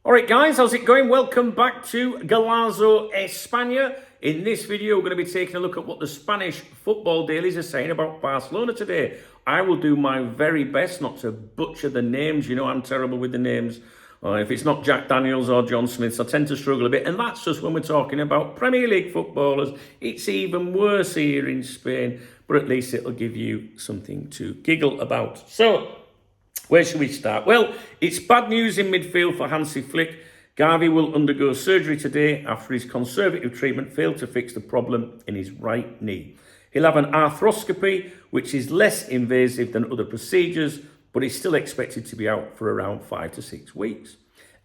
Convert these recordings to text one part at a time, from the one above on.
All right, guys, how's it going? Welcome back to Golazo España. In this video, we're going to be taking a look at what the Spanish football dailies are saying about Barcelona today. I will do my very best not to butcher the names. You know I'm terrible with the names. If it's not Jack Daniels or John Smiths, I tend to struggle a bit. And that's just when we're talking about Premier League footballers. It's even worse here in Spain, but at least it'll give you something to giggle about. So, where should we start? Well, it's bad news in midfield for Hansi Flick. Gavi will undergo surgery today after his conservative treatment failed to fix the problem in his right knee. He'll have an arthroscopy, which is less invasive than other procedures, but is still expected to be out for around 5 to 6 weeks.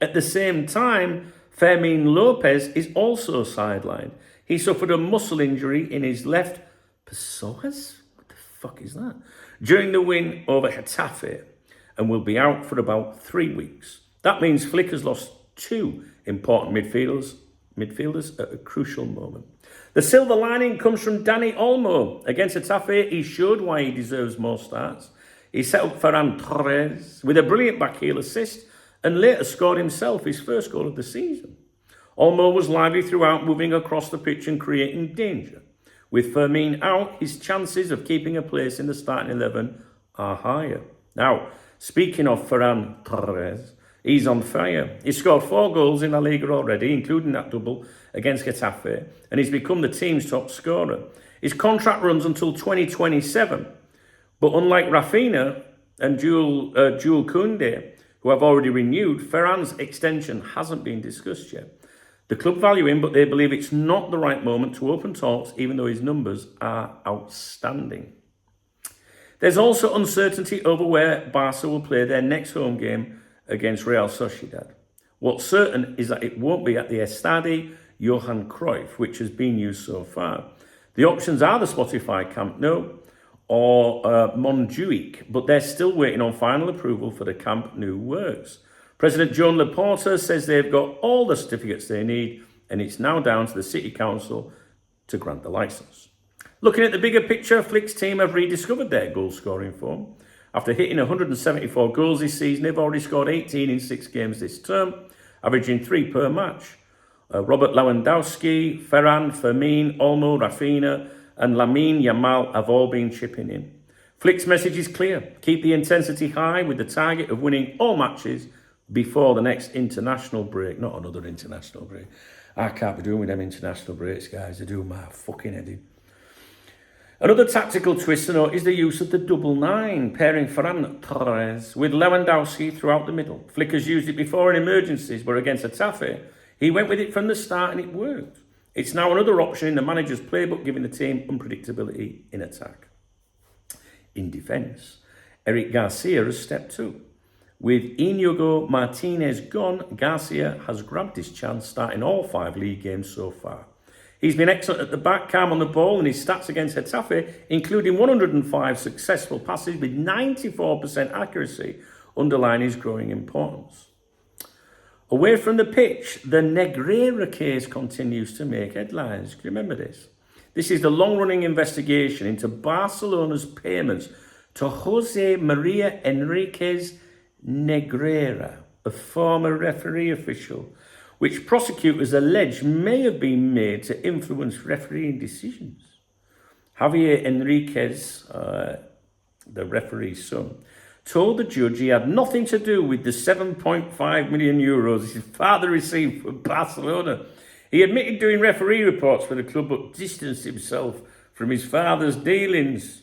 At the same time, Fermín López is also sidelined. He suffered a muscle injury in his left psoas? What the fuck is that? During the win over Getafe, and will be out for about 3 weeks. That means Flick has lost 2 important midfielders at a crucial moment. The silver lining comes from Dani Olmo. Against Getafe, he showed why he deserves more starts. He set up Ferran Torres with a brilliant backheel assist and later scored himself his first goal of the season. Olmo was lively throughout, moving across the pitch and creating danger. With Fermín out, his chances of keeping a place in the starting 11 are higher. Now, speaking of Ferran Torres, he's on fire. He scored 4 goals in La Liga already, including that double against Getafe, and he's become the team's top scorer. His contract runs until 2027, but unlike Rafinha and Jules Koundé, who have already renewed, Ferran's extension hasn't been discussed yet. The club value him, but they believe it's not the right moment to open talks, even though his numbers are outstanding. There's also uncertainty over where Barca will play their next home game against Real Sociedad. What's certain is that it won't be at the Estadi Johan Cruyff, which has been used so far. The options are the Spotify Camp Nou or Montjuic, but they're still waiting on final approval for the Camp Nou works. President Joan Laporta says they've got all the certificates they need, and it's now down to the City Council to grant the licence. Looking at the bigger picture, Flick's team have rediscovered their goal-scoring form. After hitting 174 goals this season, they've already scored 18 in 6 games this term, averaging 3 per match. Robert Lewandowski, Ferran, Fermín, Olmo, Rafinha and Lamine Yamal have all been chipping in. Flick's message is clear. Keep the intensity high with the target of winning all matches before the next international break. Not another international break. I can't be doing with them international breaks, guys. They do my fucking head in. Another tactical twist to note is the use of the double 9, pairing Ferran Torres with Lewandowski throughout the middle. Flick has used it before in emergencies, but against Getafe, he went with it from the start and it worked. It's now another option in the manager's playbook, giving the team unpredictability in attack. In defence, Eric García has stepped up. With Íñigo Martínez gone, García has grabbed his chance, starting all 5 league games so far. He's been excellent at the back, calm on the ball, and his stats against Getafe, including 105 successful passes with 94% accuracy, underline his growing importance. Away from the pitch, the Negreira case continues to make headlines. Do you remember this? This is the long-running investigation into Barcelona's payments to José María Enríquez Negreira, a former referee official, which prosecutors allege may have been made to influence refereeing decisions. Javier Enríquez, the referee's son, told the judge he had nothing to do with the 7.5 million euros his father received from Barcelona. He admitted doing referee reports for the club, but distanced himself from his father's dealings.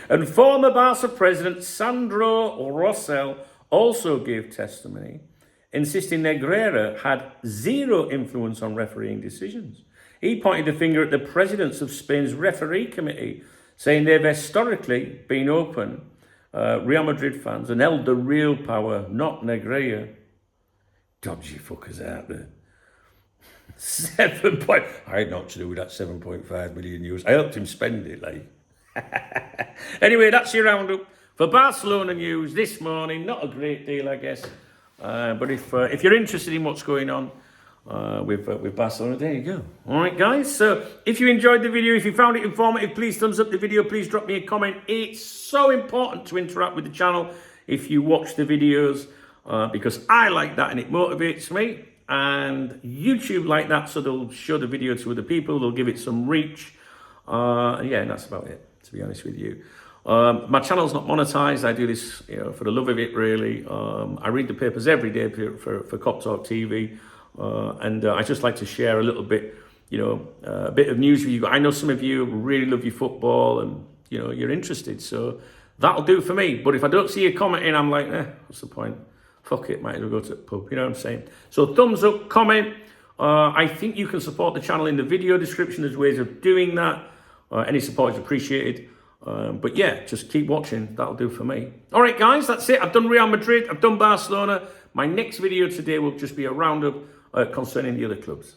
And former Barca president Sandro Rosell also gave testimony, insisting Negreira had 0 influence on refereeing decisions. He pointed the finger at the presidents of Spain's referee committee, saying they've historically been open Real Madrid fans and held the real power, not Negreira. Dodgy fuckers out there. 7 point. I had not to do with that 7.5 million euros. I helped him spend it, like. Anyway, that's your roundup for Barcelona news this morning. Not a great deal, I guess. But if you're interested in what's going on with Barcelona, there you go. All right, guys. So if you enjoyed the video, if you found it informative, please thumbs up the video. Please drop me a comment. It's so important to interact with the channel. If you watch the videos, because I like that and it motivates me. And YouTube like that, so they'll show the video to other people, they'll give it some reach. Yeah, and that's about it, to be honest with you. My channel's not monetized. I do this, for the love of it, really. I read the papers every day for Cop Talk TV, and I just like to share a little bit, a bit of news with you. I know some of you really love your football, and you're interested, so that'll do for me. But if I don't see you commenting, I'm like, what's the point? Fuck it, might as well go to the pub. You know what I'm saying? So thumbs up, comment. I think you can support the channel in the video description. There's ways of doing that. Any support is appreciated. But yeah, just keep watching. That'll do for me. All right, guys, that's it. I've done Real Madrid. I've done Barcelona. My next video today will just be a roundup concerning the other clubs.